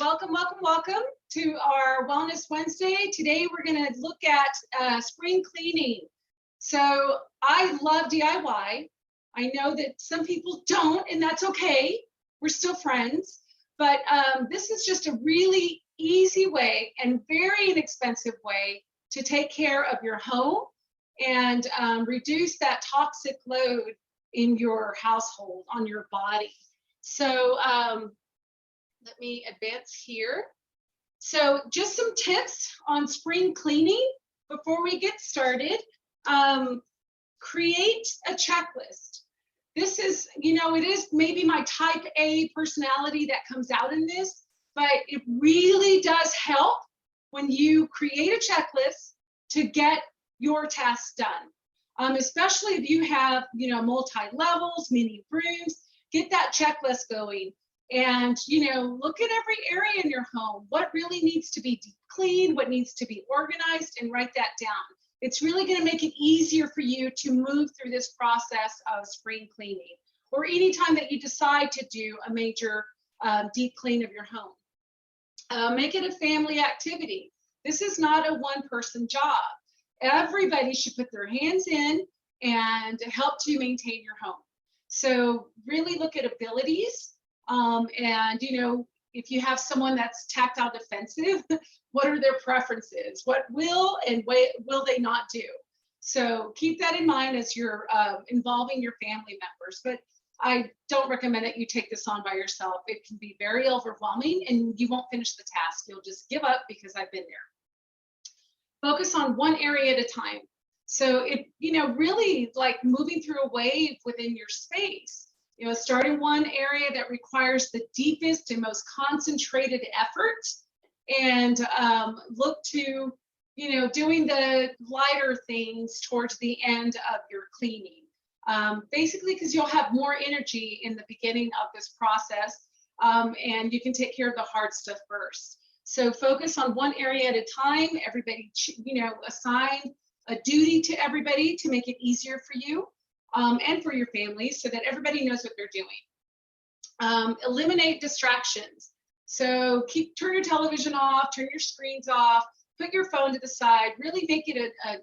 Welcome, welcome, welcome to our Wellness Wednesday. Today we're going to look at spring cleaning. So I love DIY. I know that some people don't, and that's okay. We're still friends. But this is just a really easy way and very inexpensive way to take care of your home and reduce that toxic load in your household, on your body. So let me advance here. So just some tips on spring cleaning before we get started. Create a checklist. This is, it is maybe my type A personality that comes out in this, but it really does help when you create a checklist to get your tasks done. Especially if you have, multi-levels, mini rooms, get that checklist going. And, look at every area in your home. What really needs to be deep cleaned, what needs to be organized, and write that down. It's really going to make it easier for you to move through this process of spring cleaning, or anytime that you decide to do a major deep clean of your home. Make it a family activity. This is not a one-person job. Everybody should put their hands in and help to maintain your home. So really look at abilities. And, if you have someone that's tactile defensive, what are their preferences? What will and will they not do? So keep that in mind as you're involving your family members. But I don't recommend that you take this on by yourself. It can be very overwhelming and you won't finish the task. You'll just give up because I've been there. Focus on one area at a time. So it, really like moving through a wave within your space. Start in one area that requires the deepest and most concentrated effort, and look to, doing the lighter things towards the end of your cleaning. Basically, because you'll have more energy in the beginning of this process, and you can take care of the hard stuff first. So focus on one area at a time. Everybody, assign a duty to everybody to make it easier for you. And for your family, so that everybody knows what they're doing. Eliminate distractions. So turn your television off, turn your screens off, put your phone to the side, really make it an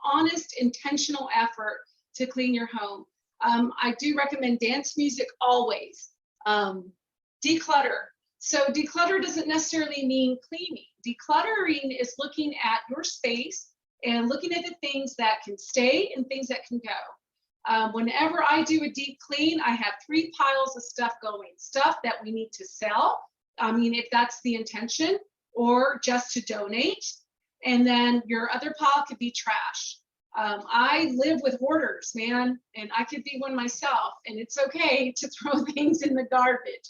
honest, intentional effort to clean your home. I do recommend dance music always. Declutter. So declutter doesn't necessarily mean cleaning. Decluttering is looking at your space and looking at the things that can stay and things that can go. Whenever I do a deep clean, I have 3 piles of stuff going. Stuff that we need to sell, if that's the intention, or just to donate. And then your other pile could be trash. I live with hoarders, man, and I could be one myself, and it's okay to throw things in the garbage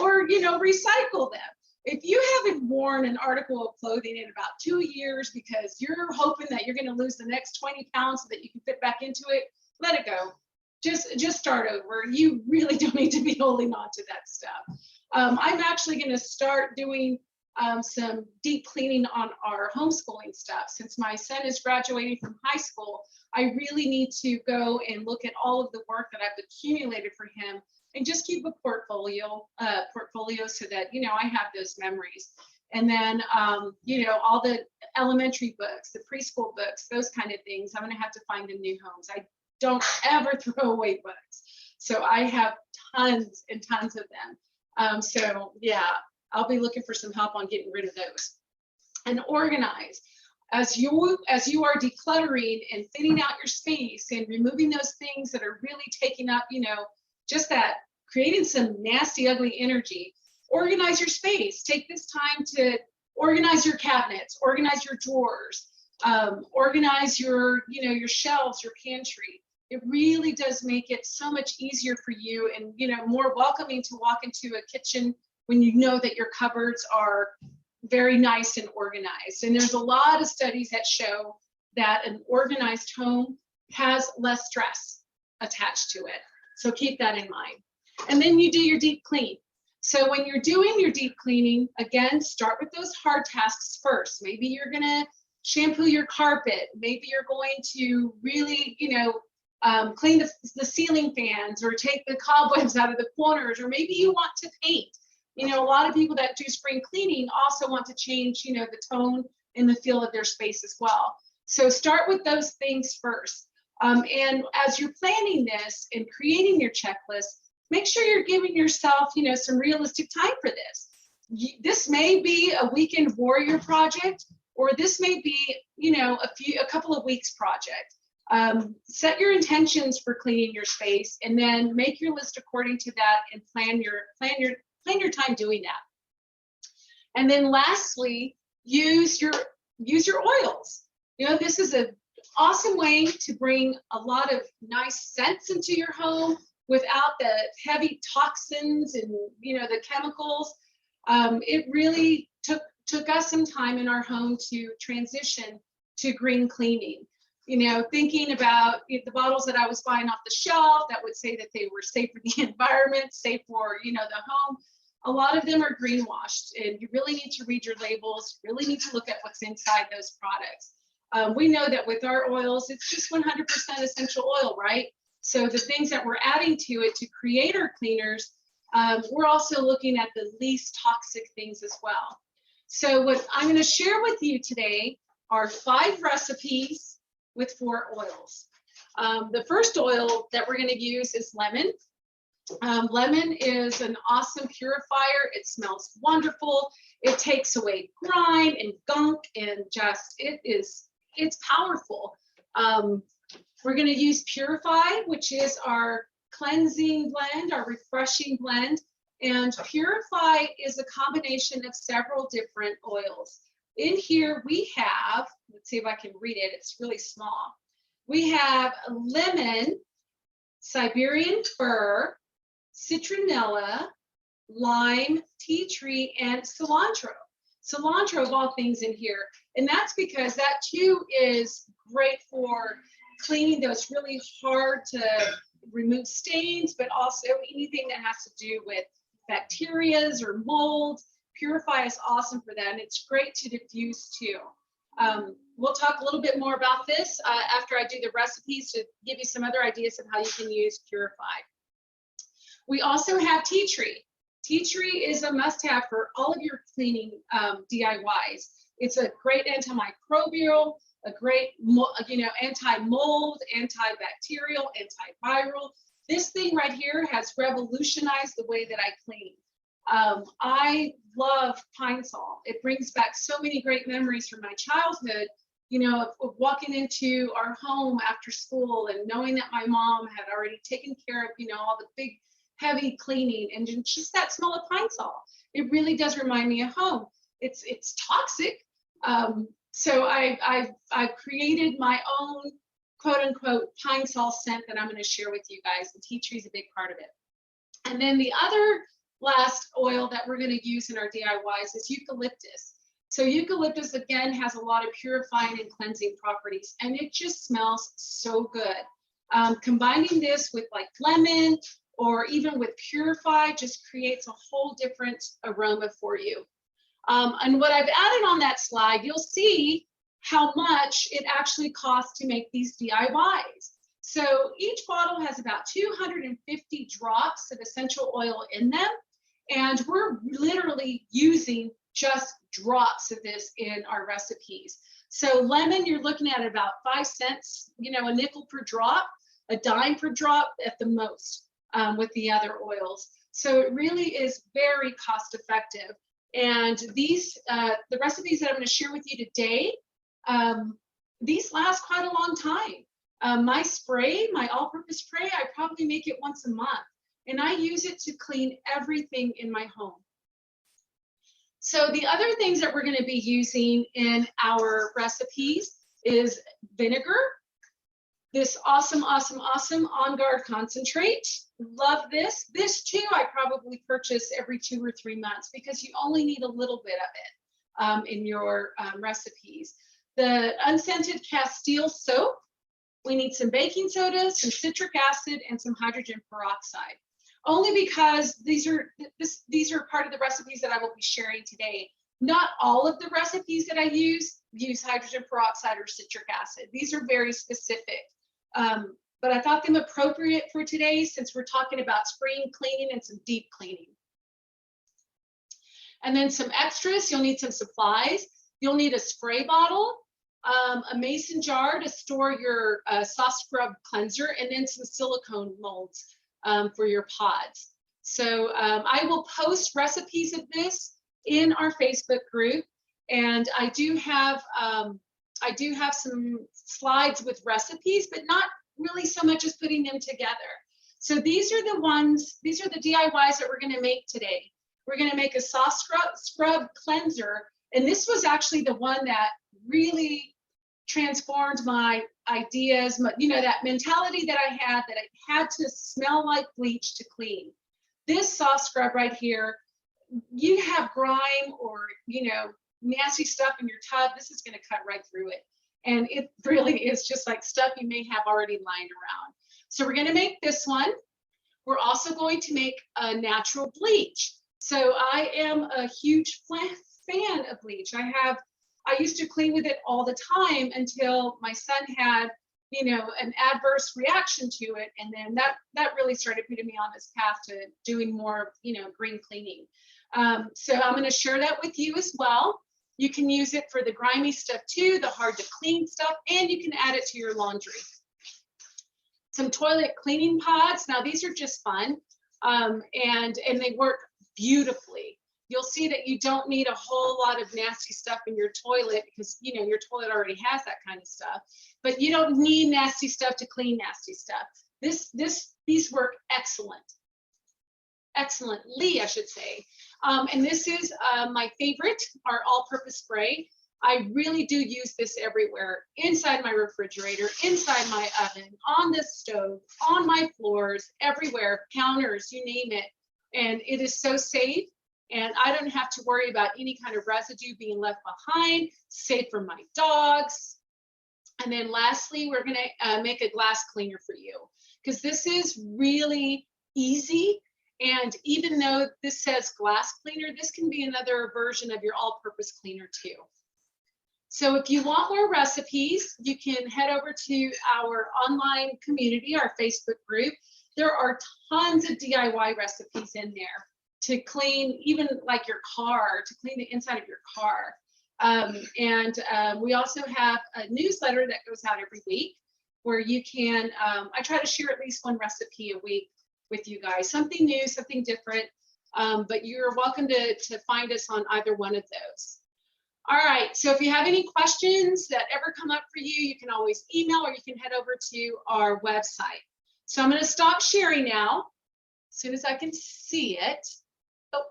or recycle them. If you haven't worn an article of clothing in about 2 years because you're hoping that you're going to lose the next 20 pounds so that you can fit back into it, let it go. Just start over. You really don't need to be holding on to that stuff. I'm actually going to start doing some deep cleaning on our homeschooling stuff. Since my son is graduating from high school, I really need to go and look at all of the work that I've accumulated for him and just keep a portfolio so that, I have those memories. And then, all the elementary books, the preschool books, those kind of things, I'm going to have to find them new homes. I don't ever throw away books. So I have tons and tons of them. So yeah, I'll be looking for some help on getting rid of those. And organize. As you are decluttering and thinning out your space and removing those things that are really taking up, just that, creating some nasty, ugly energy, organize your space. Take this time to organize your cabinets, organize your drawers, organize your, your shelves, your pantry. It really does make it so much easier for you and, more welcoming to walk into a kitchen when you know that your cupboards are very nice and organized. And there's a lot of studies that show that an organized home has less stress attached to it. So keep that in mind. And then you do your deep clean. So when you're doing your deep cleaning, again, start with those hard tasks first. Maybe you're going to shampoo your carpet. Maybe you're going to really, clean the ceiling fans or take the cobwebs out of the corners, or maybe you want to paint. You know, a lot of people that do spring cleaning also want to change, you know, the tone and the feel of their space as well. So start with those things first. And as you're planning this and creating your checklist, make sure you're giving yourself, you know, some realistic time for this. This may be a weekend warrior project, or this may be, you know, a couple of weeks project. Set your intentions for cleaning your space, and then make your list according to that, and plan your time doing that. And then lastly, use your oils. You know, this is an awesome way to bring a lot of nice scents into your home without the heavy toxins and, you know, the chemicals. It really took us some time in our home to transition to green cleaning. You know, thinking about the bottles that I was buying off the shelf that would say that they were safe for the environment, safe for, you know, the home. A lot of them are greenwashed, and you really need to read your labels, really need to look at what's inside those products. We know that with our oils, it's just 100% essential oil, right? So the things that we're adding to it to create our cleaners, we're also looking at the least toxic things as well. So what I'm going to share with you today are 5 recipes with 4 oils. The first oil that we're going to use is lemon. Lemon is an awesome purifier. It smells wonderful. It takes away grime and gunk, and just it's powerful. We're going to use Purify, which is our cleansing blend, our refreshing blend. And Purify is a combination of several different oils. In here we have, let's see if I can read it, it's really small. We have lemon, Siberian fir, citronella, lime, tea tree, and cilantro. Cilantro of all things in here. And that's because that too is great for cleaning those really hard to remove stains, but also anything that has to do with bacterias or mold. Purify is awesome for that, and it's great to diffuse too. We'll talk a little bit more about this after I do the recipes to give you some other ideas of how you can use Purify. We also have tea tree. Tea tree is a must-have for all of your cleaning DIYs. It's a great antimicrobial, a great, you know, anti-mold, antibacterial, antiviral. This thing right here has revolutionized the way that I clean. I love Pine Sol. It brings back so many great memories from my childhood, you know, of walking into our home after school and knowing that my mom had already taken care of, you know, all the big heavy cleaning, and just that smell of Pine Sol. It really does remind me of home. It's toxic. So I've created my own quote unquote Pine Sol scent that I'm going to share with you guys. The tea tree is a big part of it. And then the other last oil that we're going to use in our DIYs is eucalyptus. So eucalyptus, again, has a lot of purifying and cleansing properties, and it just smells so good. Combining this with like lemon or even with Purify just creates a whole different aroma for you. And what I've added on that slide, you'll see how much it actually costs to make these DIYs. So each bottle has about 250 drops of essential oil in them. And we're literally using just drops of this in our recipes. So lemon, you're looking at about 5 cents, you know, a nickel per drop, a dime per drop at the most with the other oils. So it really is very cost effective. And these, the recipes that I'm going to share with you today, these last quite a long time. My spray, my all-purpose spray, I probably make it once a month. And I use it to clean everything in my home. So the other things that we're going to be using in our recipes is vinegar, this awesome On Guard concentrate. Love this. This too, I probably purchase every 2 or 3 months because you only need a little bit of it in your recipes. The unscented Castile soap. We need some baking soda, some citric acid, and some hydrogen peroxide. Only because these are part of the recipes that I will be sharing today. Not all of the recipes that I use hydrogen peroxide or citric acid. These are very specific. But I thought them appropriate for today since we're talking about spring cleaning and some deep cleaning. And then some extras, you'll need some supplies. You'll need a spray bottle, a mason jar to store your soft scrub cleanser, and then some silicone molds for your pods. So I will post recipes of this in our Facebook group, and I do have some slides with recipes, but not really so much as putting them together. So these are the DIYs that we're going to make today. We're going to make a soft scrub cleanser, and this was actually the one that really transformed my ideas, that mentality that I had, that it had to smell like bleach to clean. This soft scrub right here, you have grime or nasty stuff in your tub, this is going to cut right through it. And it really is just like stuff you may have already lying around. So we're going to make this one. We're also going to make a natural bleach. So I am a huge fan of bleach. I used to clean with it all the time until my son had, an adverse reaction to it. And then that really started putting me on this path to doing more, green cleaning. So I'm going to share that with you as well. You can use it for the grimy stuff too, the hard to clean stuff, and you can add it to your laundry. Some toilet cleaning pods. Now these are just fun, and they work beautifully. You'll see that you don't need a whole lot of nasty stuff in your toilet because your toilet already has that kind of stuff. But you don't need nasty stuff to clean nasty stuff. These work excellently, I should say. And this is my favorite, our all-purpose spray. I really do use this everywhere, inside my refrigerator, inside my oven, on the stove, on my floors, everywhere, counters, you name it. And it is so safe. And I don't have to worry about any kind of residue being left behind, safe for my dogs. And then lastly, we're gonna make a glass cleaner for you, because this is really easy. And even though this says glass cleaner, this can be another version of your all-purpose cleaner too. So if you want more recipes, you can head over to our online community, our Facebook group. There are tons of DIY recipes in there to clean, even like your car, to clean the inside of your car. We also have a newsletter that goes out every week where you can, I try to share at least one recipe a week with you guys, something new, something different, but you're welcome to find us on either one of those. All right, so if you have any questions that ever come up for you, you can always email or you can head over to our website. So I'm going to stop sharing now, as soon as I can see it. Oh,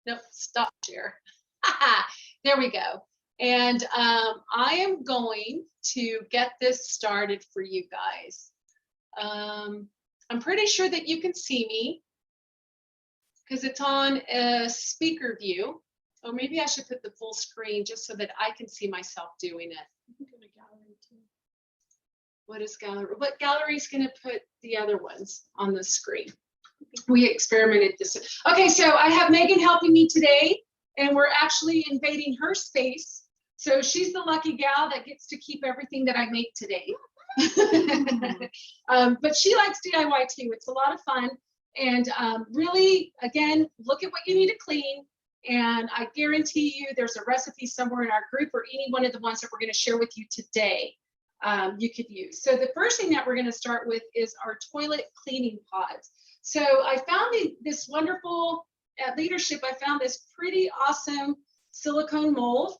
nope, stop share. There we go. And I am going to get this started for you guys. I'm pretty sure that you can see me because it's on a speaker view. Or maybe I should put the full screen just so that I can see myself doing it. You can go to gallery too. What is gallery? What gallery is going to put the other ones on the screen? We experimented this. Okay, so I have Megan helping me today, and we're actually invading her space. So she's the lucky gal that gets to keep everything that I make today. But she likes DIY too. It's a lot of fun. And really, again, look at what you need to clean. And I guarantee you there's a recipe somewhere in our group or any one of the ones that we're going to share with you today you could use. So the first thing that we're going to start with is our toilet cleaning pods. So I found this wonderful, at Leadership, I found this pretty awesome silicone mold.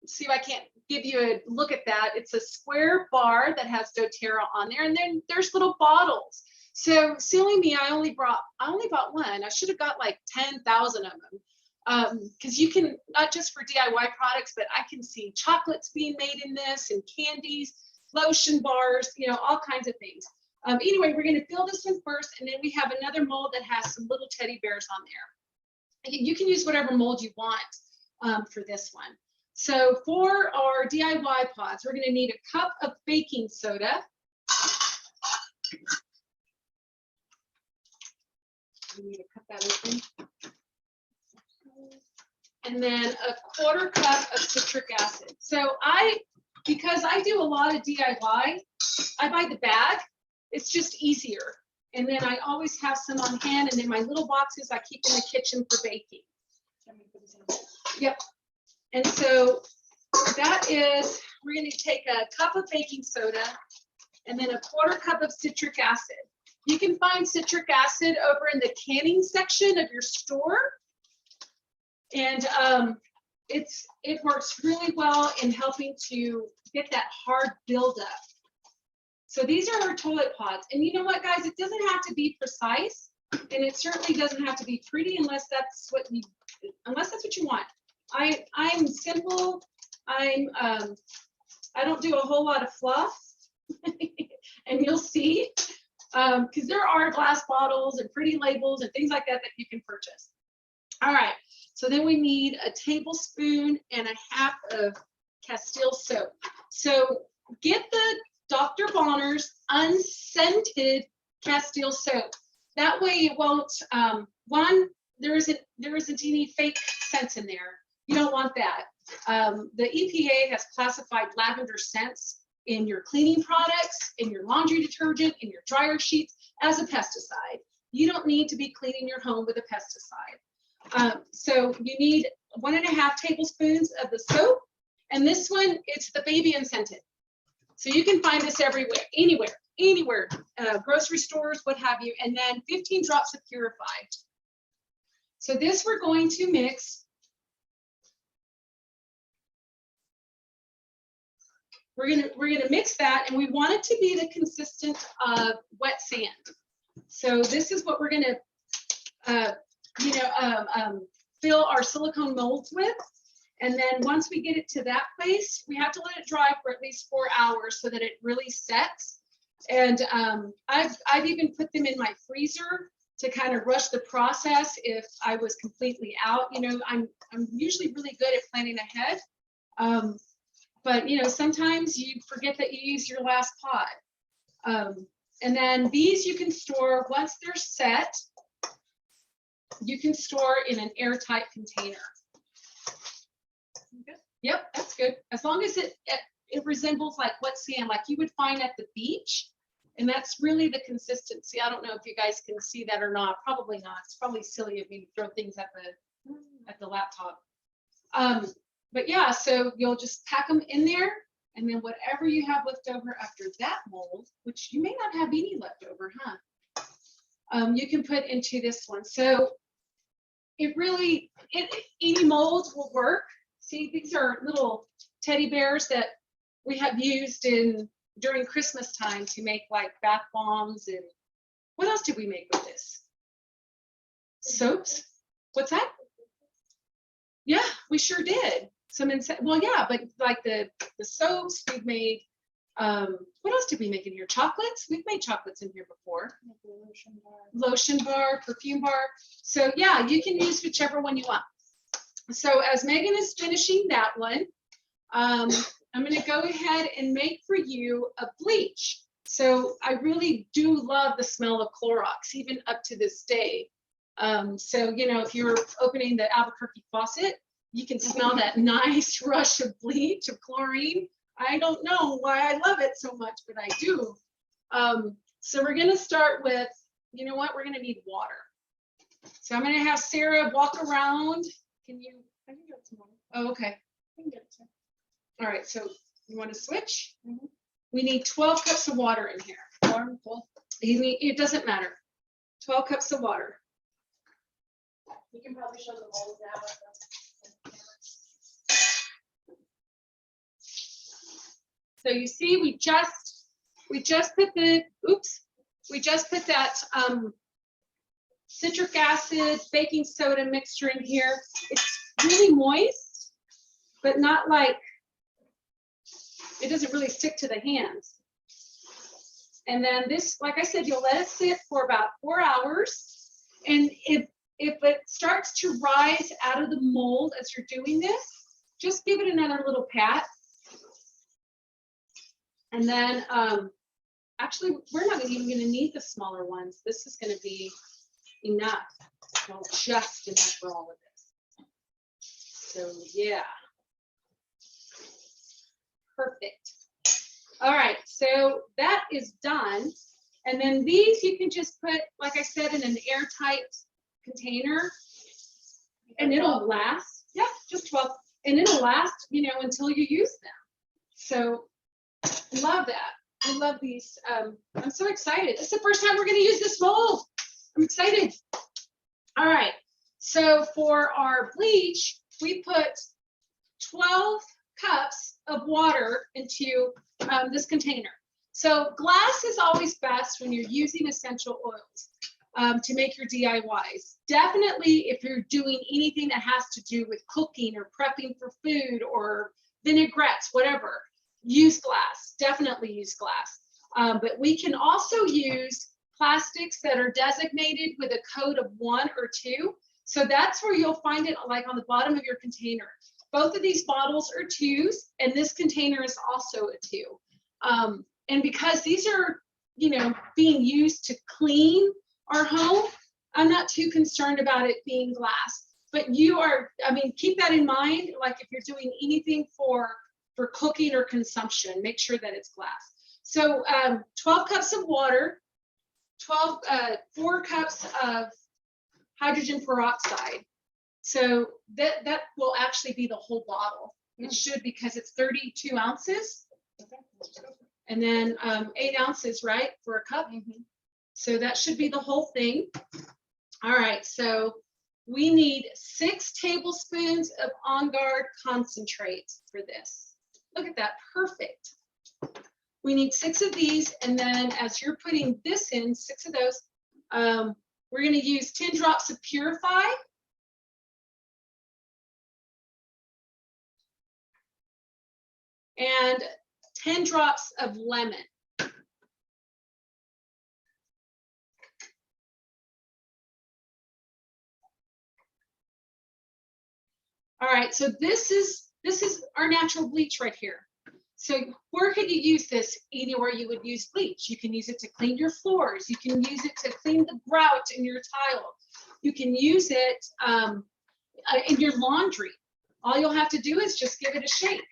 Let's see if I can't give you a look at that. It's a square bar that has doTERRA on there, and then there's little bottles. So silly me, I only bought one. I should have got like 10,000 of them. Because you can, not just for DIY products, but I can see chocolates being made in this, and candies, lotion bars, all kinds of things. Anyway, we're going to fill this one first, and then we have another mold that has some little teddy bears on there. You can use whatever mold you want for this one. So for our DIY pods, we're going to need a cup of baking soda. We need to cut that open. And then a 1/4 cup of citric acid. So because I do a lot of DIY, I buy the bag. It's just easier. And then I always have some on hand, and then my little boxes I keep in the kitchen for baking. Yep. And so that is, we're going to take a cup of baking soda and then a 1/4 cup of citric acid. You can find citric acid over in the canning section of your store. And it works really well in helping to get that hard buildup. So these are our toilet pods. And you know what, guys? It doesn't have to be precise, and it certainly doesn't have to be pretty unless that's what you want. I'm simple. I don't do a whole lot of fluff, and you'll see, because there are glass bottles and pretty labels and things like that that you can purchase. All right. So then we need a tablespoon and 1/2 of Castile soap. So get the Dr. Bonner's unscented Castile soap. That way it won't, there isn't any fake scents in there. You don't want that. The EPA has classified lavender scents in your cleaning products, in your laundry detergent, in your dryer sheets as a pesticide. You don't need to be cleaning your home with a pesticide. So you need 1.5 tablespoons of the soap, and this one, it's the baby unscented. So you can find this everywhere, anywhere, grocery stores, what have you, and then 15 drops of purified. So this we're going to mix. We're gonna mix that, and we want it to be the consistent of wet sand. So this is what we're gonna fill our silicone molds with. And then once we get it to that place, we have to let it dry for at least 4 hours so that it really sets. And I've even put them in my freezer to kind of rush the process if I was completely out. You know, I'm usually really good at planning ahead. But you know, sometimes you forget that you used your last pot. And then these you can store once they're set. You can store in an airtight container. Okay. Yep, that's good. As long as it resembles like wet sand, like you would find at the beach, and that's really the consistency. I don't know if you guys can see that or not. Probably not. It's probably silly of me to throw things at the laptop. But yeah, so you'll just pack them in there, and then whatever you have left over after that mold, which you may not have any left over, huh? You can put into this one. So any mold will work. See, these are little teddy bears that we have used during Christmas time to make like bath bombs. And what else did we make with this? Soaps? What's that? Yeah, we sure did. Well, yeah, but like the soaps we've made. What else did we make in here? Chocolates? We've made chocolates in here before. Lotion bar, perfume bar. So yeah, you can use whichever one you want. So as Megan is finishing that one, I'm going to go ahead and make for you a bleach. So I really do love the smell of Clorox, even up to this day. So, you know, if you're opening the Albuquerque faucet, you can smell that nice rush of bleach, of chlorine. I don't know why I love it so much, but I do. So we're going to start with, you know what, we're going to need water. So I'm going to have Sarah walk around. Can you? I can get it tomorrow. Oh, okay. I can get it tomorrow. All right, so you want to switch? Mm-hmm. We need 12 cups of water in here. It doesn't matter. 12 cups of water. You can probably show the mold now. So you see, we just put that citric acid, baking soda mixture in here. It's really moist, but not like, it doesn't really stick to the hands. And then this, like I said, you'll let it sit for about 4 hours. And if it starts to rise out of the mold as you're doing this, just give it another little pat. And then, actually, we're not even going to need the smaller ones. This is going to be enough. Well, just enough for all of this. So, yeah. Perfect. All right, so that is done. And then these you can just put, like I said, in an airtight container. And it'll last. Yeah, just 12. And it'll last, you know, until you use them. So love that. I love these. I'm so excited. It's the first time we're going to use this mold. I'm excited. All right. So for our bleach, we put 12 cups of water into this container. So glass is always best when you're using essential oils to make your DIYs. Definitely if you're doing anything that has to do with cooking or prepping for food or vinaigrettes, whatever, use glass. Definitely use glass. But we can also use plastics that are designated with a code of 1 or 2. So that's where you'll find it, like on the bottom of your container. Both of these bottles are 2s, and this container is also a 2. And because these are, you know, being used to clean our home, I'm not too concerned about it being glass. But you are, I mean, keep that in mind. Like if you're doing anything for cooking or consumption, make sure that it's glass. So 12 cups of water, 4 cups of hydrogen peroxide. So that will actually be the whole bottle. It should, because it's 32 ounces. And then 8 ounces, right, for a cup. So that should be the whole thing. All right, so we need 6 tablespoons of On Guard concentrate for this. Look at that, perfect. We need 6 of these, and then as you're putting this in, 6 of those, we're going to use 10 drops of Purify. And 10 drops of lemon. All right, so this is our natural bleach right here. So where could you use this? Anywhere you would use bleach. You can use it to clean your floors. You can use it to clean the grout in your tile. You can use it in your laundry. All you'll have to do is just give it a shake.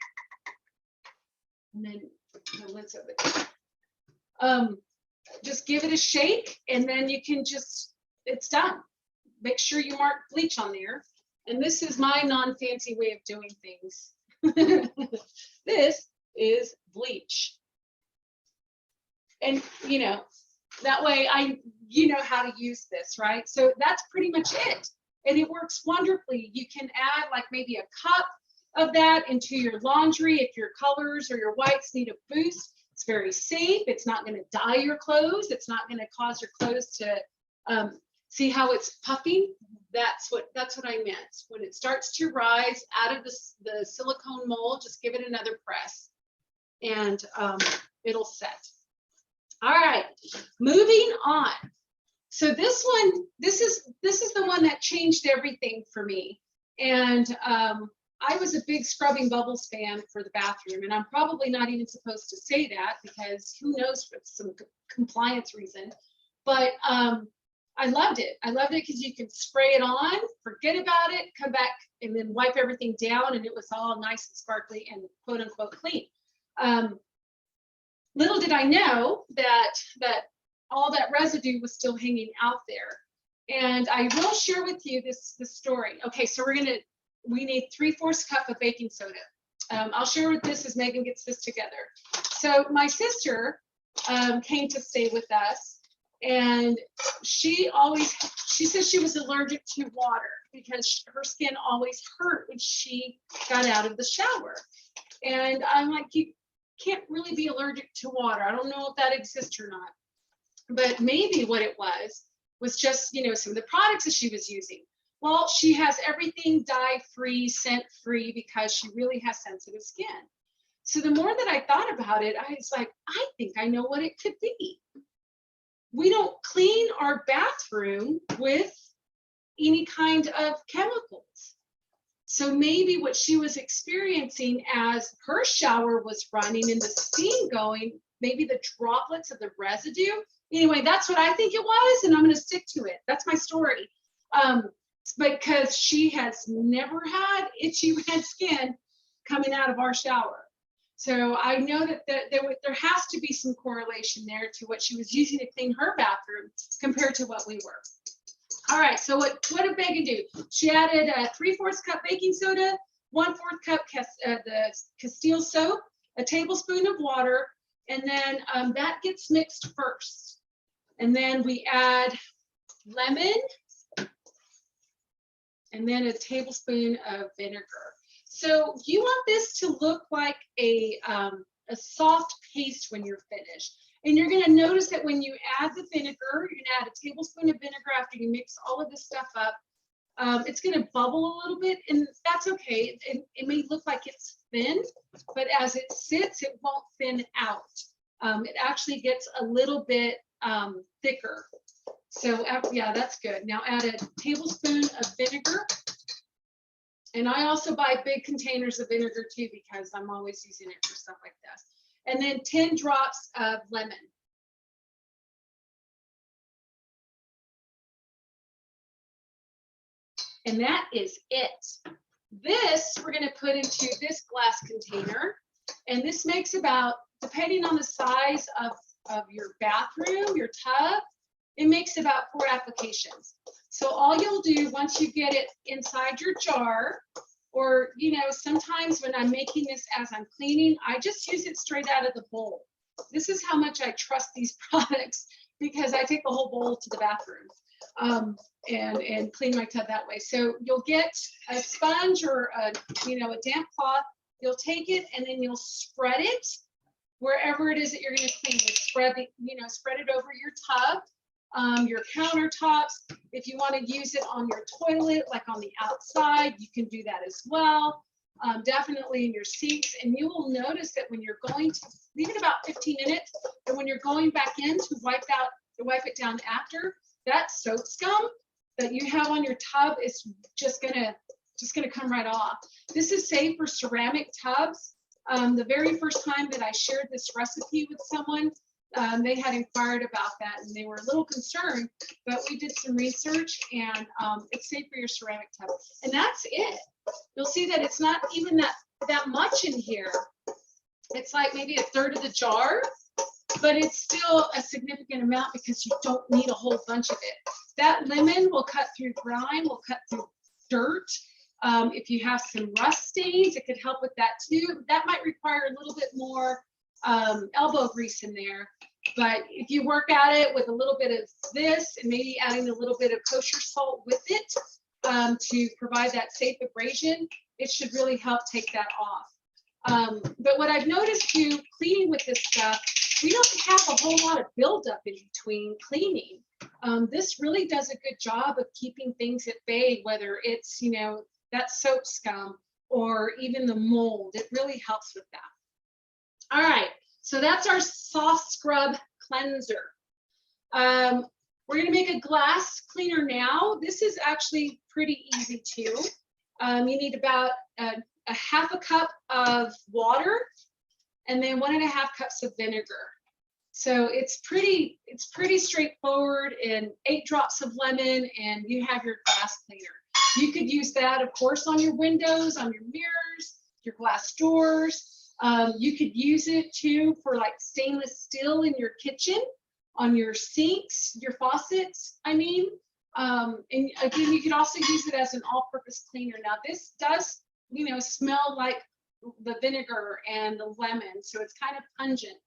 And then the lid's over there. Just give it a shake, and then you can just, it's done. Make sure you mark bleach on there. And this is my non-fancy way of doing things. This is bleach. And you know, that way you know how to use this, right? So that's pretty much it. And it works wonderfully. You can add like maybe a cup of that into your laundry if your colors or your whites need a boost. It's very safe. It's not going to dye your clothes. It's not going to cause your clothes to see how it's puffing. That's what I meant. When it starts to rise out of the silicone mold, just give it another press, and it'll set. All right, moving on. So this is the one that changed everything for me. And I was a big Scrubbing Bubbles fan for the bathroom, and I'm probably not even supposed to say that because who knows, for some compliance reason. But I loved it. I loved it because you can spray it on, forget about it, come back, and then wipe everything down, and it was all nice and sparkly and quote unquote clean. Little did I know that all that residue was still hanging out there. And I will share with you this story. Okay, so we need 3/4 cup of baking soda. I'll share with this as Megan gets this together. So my sister came to stay with us, and she said she was allergic to water because her skin always hurt when she got out of the shower. And I'm like, you can't really be allergic to water. I don't know if that exists or not. But maybe what it was just, you know, some of the products that she was using. Well, she has everything dye-free, scent-free because she really has sensitive skin. So the more that I thought about it, I was like, I think I know what it could be. We don't clean our bathroom with any kind of chemicals. So maybe what she was experiencing as her shower was running and the steam going, maybe the droplets of the residue. Anyway, that's what I think it was, and I'm going to stick to it. That's my story. Because she has never had itchy red skin coming out of our shower. So I know that there has to be some correlation there to what she was using to clean her bathroom compared to what we were. All right, so what did Megan do? She added a 3/4 cup baking soda, 1/4 cup the Castile soap, a tablespoon of water, and then that gets mixed first. And then we add lemon, and then a tablespoon of vinegar. So you want this to look like a soft paste when you're finished. And you're going to notice that when you add the vinegar, you're going to add a tablespoon of vinegar after you mix all of this stuff up. It's going to bubble a little bit, and that's okay. It may look like it's thin, but as it sits, it won't thin out. It actually gets a little bit thicker. So yeah, that's good. Now add a tablespoon of vinegar. And I also buy big containers of vinegar too, because I'm always using it for stuff like this. And then 10 drops of lemon. And that is it. This we're going to put into this glass container. And this makes about, depending on the size of your bathroom, your tub, it makes about 4 applications. So all you'll do once you get it inside your jar, or, you know, sometimes when I'm making this as I'm cleaning, I just use it straight out of the bowl. This is how much I trust these products, because I take the whole bowl to the bathroom and clean my tub that way. So you'll get a sponge or a damp cloth. You'll take it and then you'll spread it wherever it is that you're going to clean. You spread it over your tub. Your countertops. If you want to use it on your toilet, like on the outside, you can do that as well. Definitely in your sinks. And you will notice that when you're going to leave it about 15 minutes, and when you're going back in to wipe it down after, that soap scum that you have on your tub is just gonna come right off. This is safe for ceramic tubs. The very first time that I shared this recipe with someone, they had inquired about that and they were a little concerned, but we did some research, and it's safe for your ceramic tub. And that's it. You'll see that it's not even that much in here. It's like maybe 1/3 of the jar, but it's still a significant amount because you don't need a whole bunch of it. That lemon will cut through grime, will cut through dirt. If you have some rust stains, it could help with that too. That might require a little bit more elbow grease in there. But if you work at it with a little bit of this and maybe adding a little bit of kosher salt with it to provide that safe abrasion, it should really help take that off. But what I've noticed too, cleaning with this stuff, we don't have a whole lot of buildup in between cleaning. This really does a good job of keeping things at bay, whether it's, that soap scum or even the mold. It really helps with that. All right, so that's our soft scrub cleanser. We're going to make a glass cleaner now. This is actually pretty easy too. You need about a 1/2 cup of water and then 1.5 cups of vinegar. So it's pretty straightforward, and 8 drops of lemon, and you have your glass cleaner. You could use that, of course, on your windows, on your mirrors, your glass doors. You could use it too for like stainless steel in your kitchen, on your sinks, your faucets, I mean. And again, you could also use it as an all-purpose cleaner. Now this does, smell like the vinegar and the lemon, so it's kind of pungent.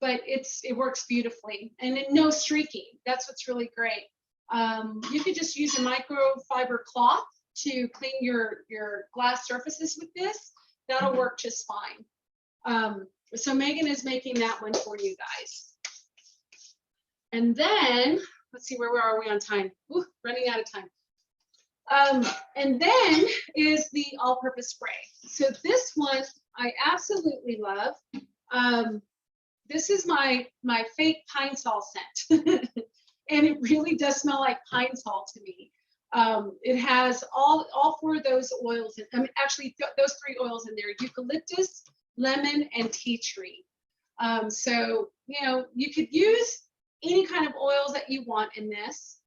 But it works beautifully, and no streaking. That's what's really great. You could just use a microfiber cloth to clean your glass surfaces with this. That'll work just fine. So Megan is making that one for you guys. And then, let's see, where are we on time? Ooh, running out of time. And then is the all-purpose spray. So this one I absolutely love. This is my fake pine salt scent. And it really does smell like pine salt to me. It has all 4 of those oils, actually those 3 oils in there: eucalyptus, lemon, and tea tree. So, you could use any kind of oils that you want in this.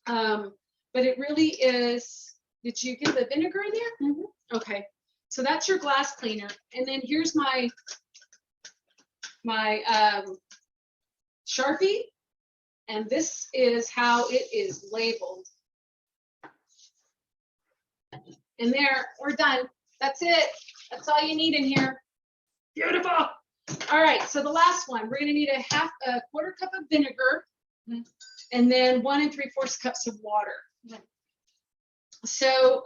But it really is, did you get the vinegar in there? Mm-hmm. Okay, so that's your glass cleaner. And then here's my Sharpie, And this is how it is labeled. And there, we're done. That's it. That's all you need in here. Beautiful. All right, so the last one, we're gonna need a quarter cup of vinegar, and then 1 3/4 cups of water. So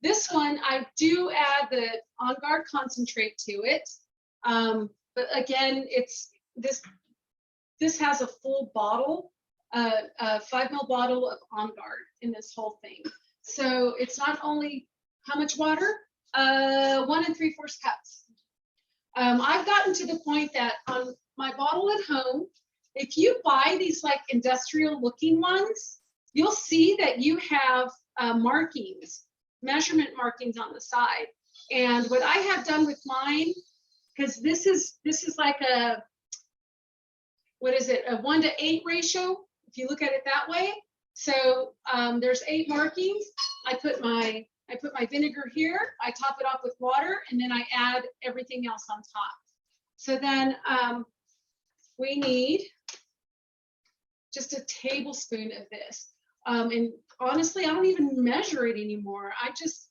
this one, I do add the On Guard concentrate to it. But again, this has a full bottle, a 5 ml bottle of On Guard in this whole thing. So it's not only how much water? 1 3/4 cups. I've gotten to the point that on my bottle at home, if you buy these like industrial looking ones, you'll see that you have markings, measurement markings on the side. And what I have done with mine, because this is like a, what is it, a 1 to 8 ratio, if you look at it that way. So there's 8 markings. I put my vinegar here, I top it off with water, and then I add everything else on top. So then we need just a tablespoon of this. And honestly, I don't even measure it anymore. I just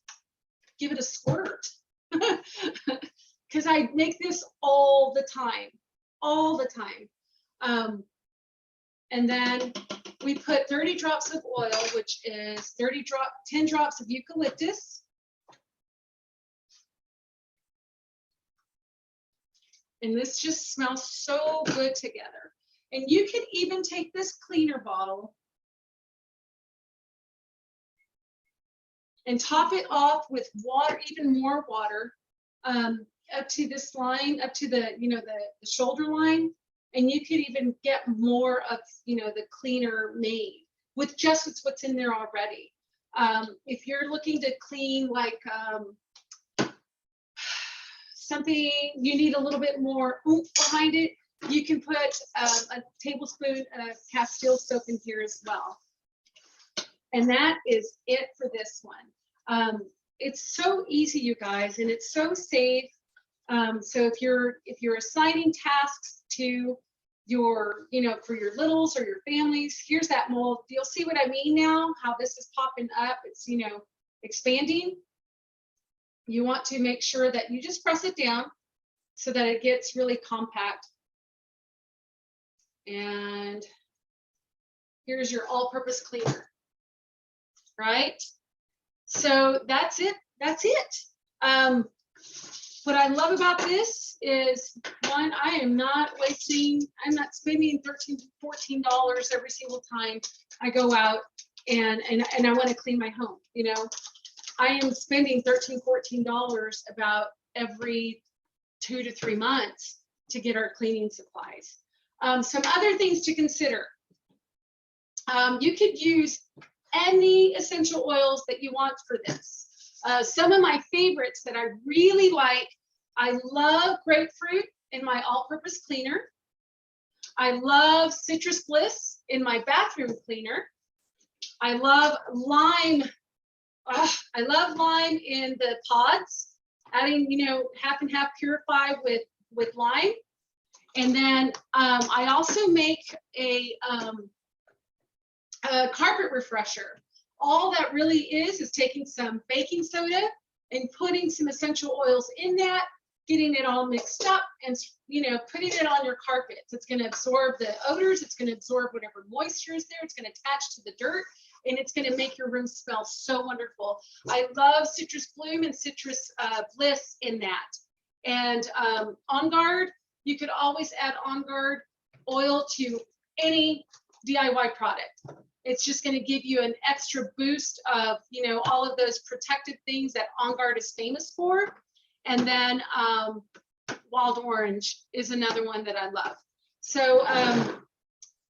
give it a squirt because I make this all the time. And then we put 30 drops of oil, which is 10 drops of eucalyptus. And this just smells so good together. And you can even take this cleaner bottle and top it off with water, even more water, up to this line, up to the, the shoulder line. And you could even get more of, the cleaner made with just what's in there already. If you're looking to clean like something, you need a little bit more oomph behind it, you can put a tablespoon of Castile soap in here as well. And that is it for this one. It's so easy, you guys, and it's so safe. So if you're assigning tasks to your, for your littles or your families, here's that mold. You'll see what I mean now, how this is popping up. It's, expanding. You want to make sure that you just press it down so that it gets really compact. And here's your all-purpose cleaner, right? So that's it. What I love about this is, one, I'm not spending $13, $14 every single time I go out and I want to clean my home. I am spending $13, $14 about every 2 to 3 months to get our cleaning supplies. Some other things to consider. You could use any essential oils that you want for this. Some of my favorites that I really like, I love grapefruit in my all-purpose cleaner. I love citrus bliss in my bathroom cleaner. I love lime. I love lime in the pods, adding, half and half purify with lime. And then I also make a carpet refresher. All that really is taking some baking soda and putting some essential oils in that, getting it all mixed up, and putting it on your carpets. It's going to absorb the odors. It's going to absorb whatever moisture is there. It's going to attach to the dirt, and it's going to make your room smell so wonderful. I love citrus bloom and citrus bliss in that. And On Guard, you could always add On Guard oil to any DIY product. It's just going to give you an extra boost of, all of those protective things that On Guard is famous for. And then Wild Orange is another one that I love. So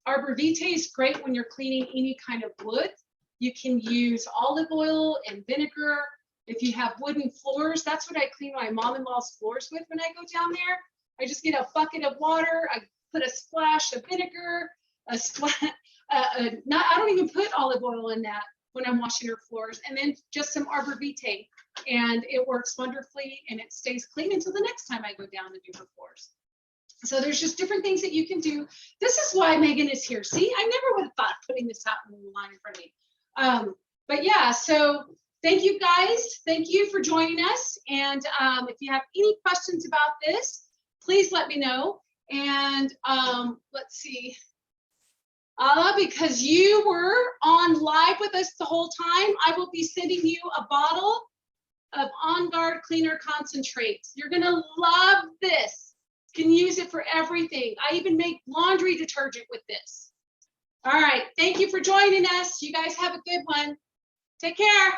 Arbor Vitae is great when you're cleaning any kind of wood. You can use olive oil and vinegar. If you have wooden floors, that's what I clean my mom-in-law's floors with when I go down there. I just get a bucket of water. I put a splash of vinegar, I don't even put olive oil in that when I'm washing her floors, and then just some Arbor Vitae, and it works wonderfully, and it stays clean until the next time I go down to do her floors. So there's just different things that you can do. This is why Megan is here. See, I never would have thought of putting this out in the line in front of me. But yeah, so thank you guys. Thank you for joining us. And if you have any questions about this, please let me know. And let's see. Because you were on live with us the whole time, I will be sending you a bottle of On Guard Cleaner Concentrate. You're gonna love this. Can use it for everything. I even make laundry detergent with this. All right, thank you for joining us. You guys have a good one. Take care.